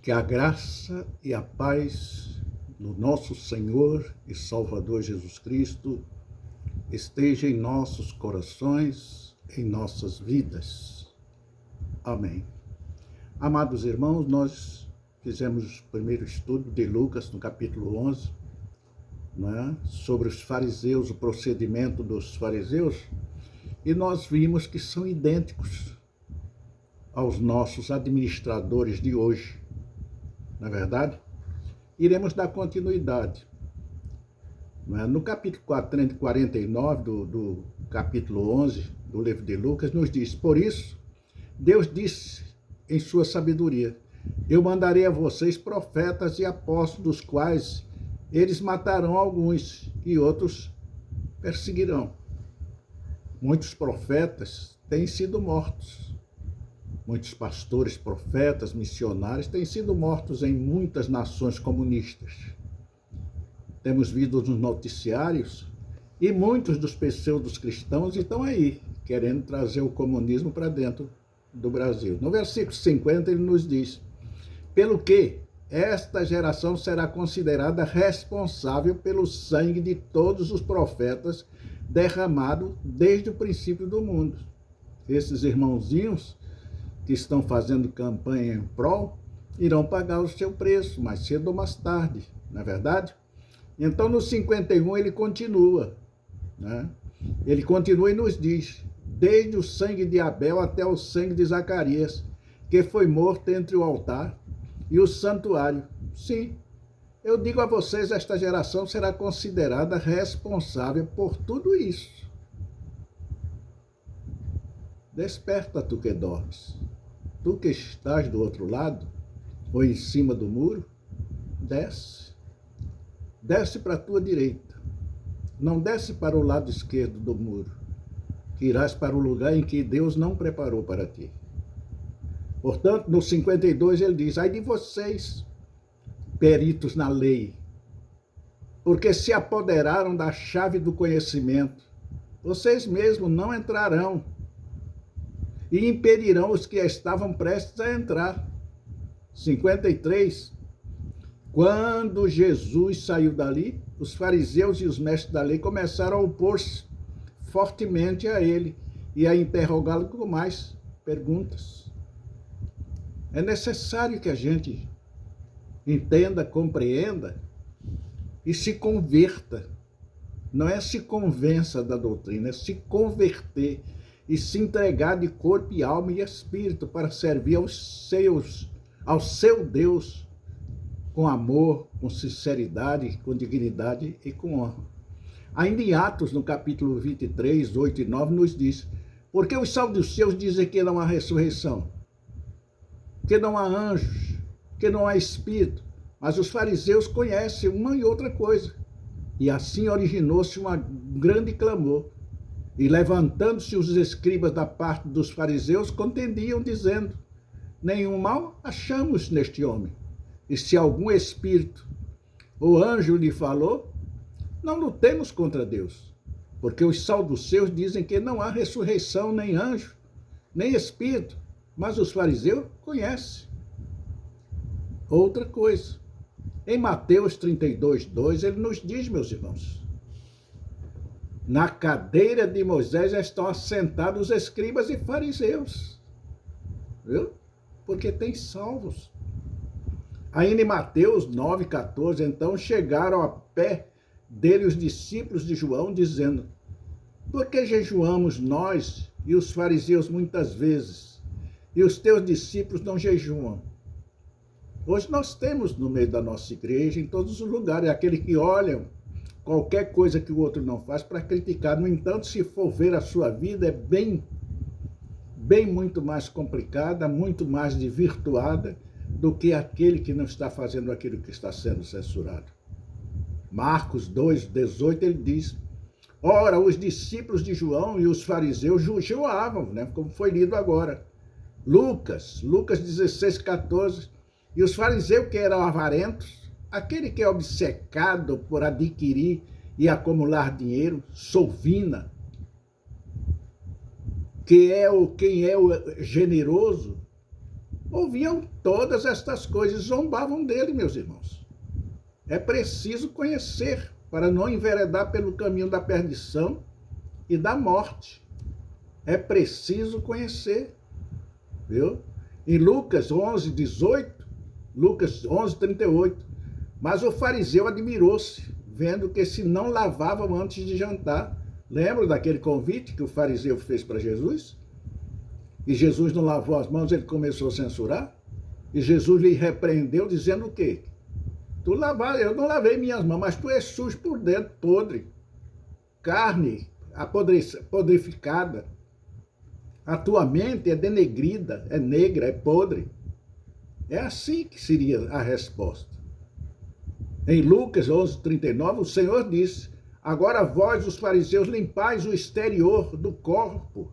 Que a graça e a paz do nosso Senhor e Salvador Jesus Cristo esteja em nossos corações, em nossas vidas. Amém. Amados irmãos, nós fizemos o primeiro estudo de Lucas, no capítulo 11, sobre os fariseus, o procedimento dos fariseus, e nós vimos que são idênticos aos nossos administradores de hoje. Não é verdade? Iremos dar continuidade. No capítulo 49 do capítulo 11 do livro de Lucas, nos diz: por isso, Deus disse em sua sabedoria: eu mandarei a vocês profetas e apóstolos, dos quais eles matarão alguns e outros perseguirão. Muitos profetas têm sido mortos. Muitos pastores, profetas, missionários têm sido mortos em muitas nações comunistas. Temos visto nos noticiários e muitos dos pseudos cristãos estão aí, querendo trazer o comunismo para dentro do Brasil. No versículo 50 ele nos diz: pelo que esta geração será considerada responsável pelo sangue de todos os profetas derramado desde o princípio do mundo. Esses irmãozinhos que estão fazendo campanha em prol, irão pagar o seu preço, mais cedo ou mais tarde, não é verdade? Então, no 51, ele continua, Ele continua e nos diz: desde o sangue de Abel até o sangue de Zacarias, que foi morto entre o altar e o santuário. Sim, eu digo a vocês, esta geração será considerada responsável por tudo isso. Desperta, tu que dormes. Tu que estás do outro lado, ou em cima do muro, desce. Desce para a tua direita. Não desce para o lado esquerdo do muro, que irás para o lugar em que Deus não preparou para ti. Portanto, no 52 ele diz: ai de vocês, peritos na lei, porque se apoderaram da chave do conhecimento. Vocês mesmos não entrarão e impedirão os que estavam prestes a entrar. 53. Quando Jesus saiu dali, os fariseus e os mestres da lei começaram a opor-se fortemente a ele e a interrogá-lo com mais perguntas. É necessário que a gente entenda, compreenda e se converta. Não é se convença da doutrina, é se converter e se entregar de corpo e alma e espírito para servir ao seu Deus com amor, com sinceridade, com dignidade e com honra. Ainda em Atos, no capítulo 23, 8 e 9, nos diz: porque os saduceus dizem que não há ressurreição, que não há anjos, que não há espírito, mas os fariseus conhecem uma e outra coisa. E assim originou-se um grande clamor. E levantando-se os escribas da parte dos fariseus, contendiam, dizendo: nenhum mal achamos neste homem. E se algum espírito ou anjo lhe falou, não lutemos contra Deus. Porque os saduceus dizem que não há ressurreição, nem anjo, nem espírito. Mas os fariseus conhecem. Outra coisa. Em Mateus 32, 2, ele nos diz, meus irmãos: na cadeira de Moisés estão assentados os escribas e fariseus. Viu? Porque tem salvos. Ainda em Mateus 9, 14, então chegaram a pé dele os discípulos de João, dizendo: por que jejuamos nós e os fariseus muitas vezes, e os teus discípulos não jejuam? Hoje nós temos no meio da nossa igreja, em todos os lugares, aquele que olham qualquer coisa que o outro não faz para criticar. No entanto, se for ver a sua vida, é bem muito mais complicada, muito mais desvirtuada do que aquele que não está fazendo aquilo que está sendo censurado. Marcos 2, 18, ele diz: ora, os discípulos de João e os fariseus jejuavam, como foi lido agora. Lucas 16, 14, e os fariseus que eram avarentos, aquele que é obcecado por adquirir e acumular dinheiro, sovina, quem é o generoso, ouviam todas estas coisas, zombavam dele, meus irmãos. É preciso conhecer para não enveredar pelo caminho da perdição e da morte. É preciso conhecer, viu? Em Lucas 11, 18, Lucas 11, 38, mas o fariseu admirou-se, vendo que se não lavavam antes de jantar. Lembra daquele convite que o fariseu fez para Jesus? E Jesus não lavou as mãos, ele começou a censurar. E Jesus lhe repreendeu, dizendo o quê? Eu não lavei minhas mãos, mas tu és sujo por dentro, podre. Carne podrificada. A tua mente é denegrida, é negra, é podre. É assim que seria a resposta. Em Lucas 11, 39, o Senhor disse: agora vós, os fariseus, limpais o exterior do copo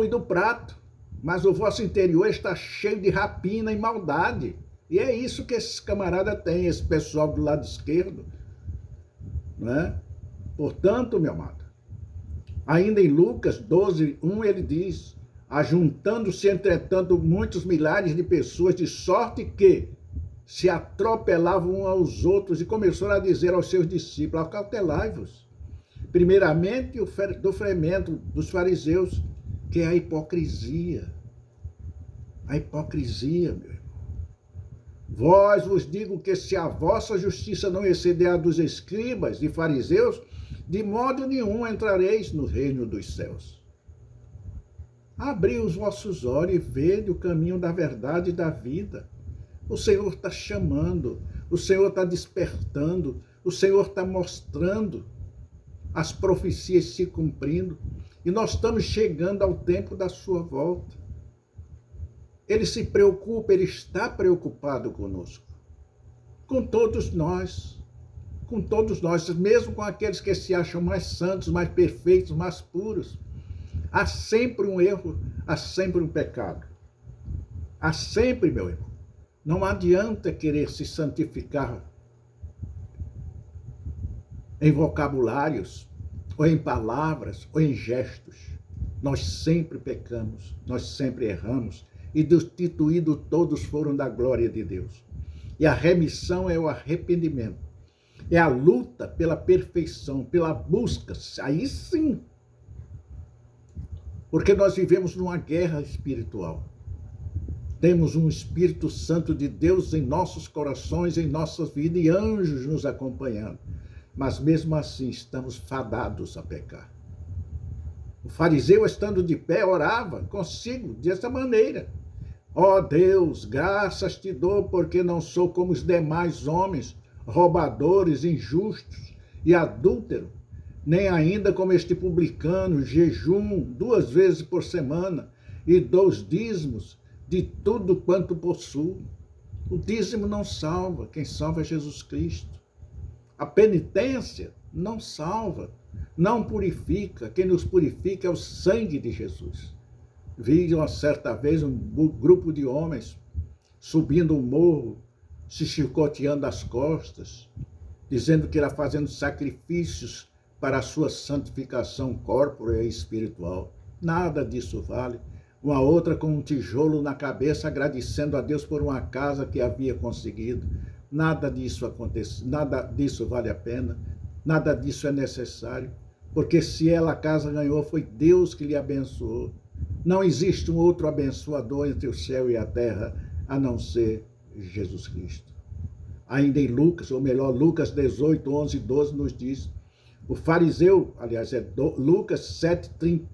e do prato, mas o vosso interior está cheio de rapina e maldade. E é isso que esses camaradas têm, esse pessoal do lado esquerdo. Né? Portanto, meu amado, ainda em Lucas 12, 1, ele diz: ajuntando-se, entretanto, muitos milhares de pessoas, de sorte que se atropelavam uns aos outros, e começaram a dizer aos seus discípulos: acautelai-vos, primeiramente do fermento dos fariseus, que é a hipocrisia. A hipocrisia, meu irmão. Vós vos digo que se a vossa justiça não exceder a dos escribas e fariseus, de modo nenhum entrareis no reino dos céus. Abri os vossos olhos e vede o caminho da verdade e da vida. O Senhor está chamando, o Senhor está despertando, o Senhor está mostrando as profecias se cumprindo, e nós estamos chegando ao tempo da sua volta. Ele se preocupa, ele está preocupado conosco, com todos nós, mesmo com aqueles que se acham mais santos, mais perfeitos, mais puros. Há sempre um erro, há sempre um pecado. Há sempre, meu irmão. Não adianta querer se santificar em vocabulários, ou em palavras, ou em gestos. Nós sempre pecamos, nós sempre erramos, e destituídos todos foram da glória de Deus. E a remissão é o arrependimento. É a luta pela perfeição, pela busca, aí sim. Porque nós vivemos numa guerra espiritual. Temos um Espírito Santo de Deus em nossos corações, em nossas vidas, e anjos nos acompanhando. Mas mesmo assim estamos fadados a pecar. O fariseu, estando de pé, orava consigo dessa maneira: ó Deus, graças te dou, porque não sou como os demais homens, roubadores, injustos e adúlteros, nem ainda como este publicano, jejum 2 vezes por semana e dou os dízimos de tudo quanto possuo. O dízimo não salva, quem salva é Jesus Cristo. A penitência não salva, não purifica, quem nos purifica é o sangue de Jesus. Vi uma certa vez um grupo de homens subindo um morro, se chicoteando as costas, dizendo que era fazendo sacrifícios para a sua santificação corpórea e espiritual. Nada disso vale. Uma outra com um tijolo na cabeça, agradecendo a Deus por uma casa que havia conseguido. Nada disso acontece, nada disso vale a pena, nada disso é necessário, porque se ela a casa ganhou, foi Deus que lhe abençoou. Não existe um outro abençoador entre o céu e a terra, a não ser Jesus Cristo. Ainda em Lucas, ou melhor, Lucas 18, 11 e 12 nos diz: o fariseu, aliás, é Lucas 7,30,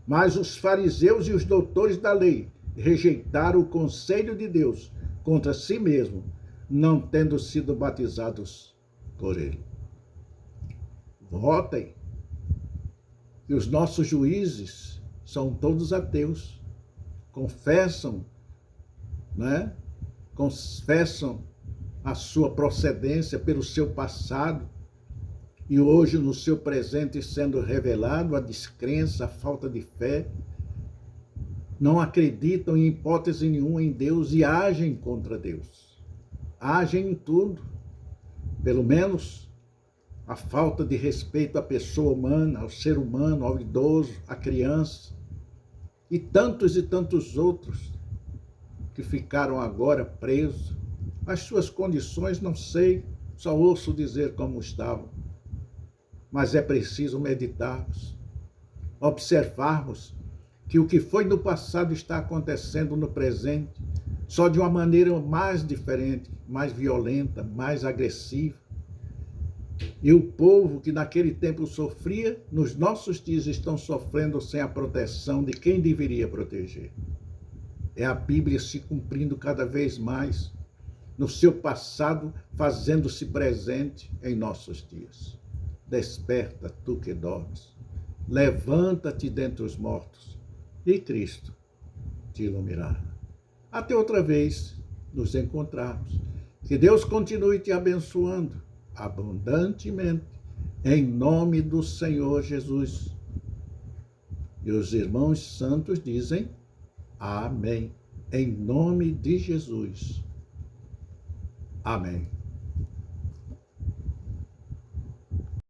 mas os fariseus e os doutores da lei rejeitaram o conselho de Deus contra si mesmo, não tendo sido batizados por ele. Votem. E os nossos juízes são todos ateus. Confessam, né? Confessam a sua procedência pelo seu passado, e hoje no seu presente sendo revelado a descrença, a falta de fé, não acreditam em hipótese nenhuma em Deus e agem contra Deus. Agem em tudo, pelo menos a falta de respeito à pessoa humana, ao ser humano, ao idoso, à criança, e tantos outros. que ficaram agora presos. As suas condições não sei, só ouço dizer como estavam. Mas é preciso meditarmos, observarmos que o que foi no passado está acontecendo no presente, só de uma maneira mais diferente, mais violenta, mais agressiva. E o povo que naquele tempo sofria, nos nossos dias estão sofrendo sem a proteção de quem deveria proteger. É a Bíblia se cumprindo cada vez mais no seu passado, fazendo-se presente em nossos dias. Desperta, tu que dormes. Levanta-te dentre os mortos e Cristo te iluminará. Até outra vez nos encontrarmos. Que Deus continue te abençoando abundantemente, em nome do Senhor Jesus. E os irmãos santos dizem amém. Em nome de Jesus. Amém.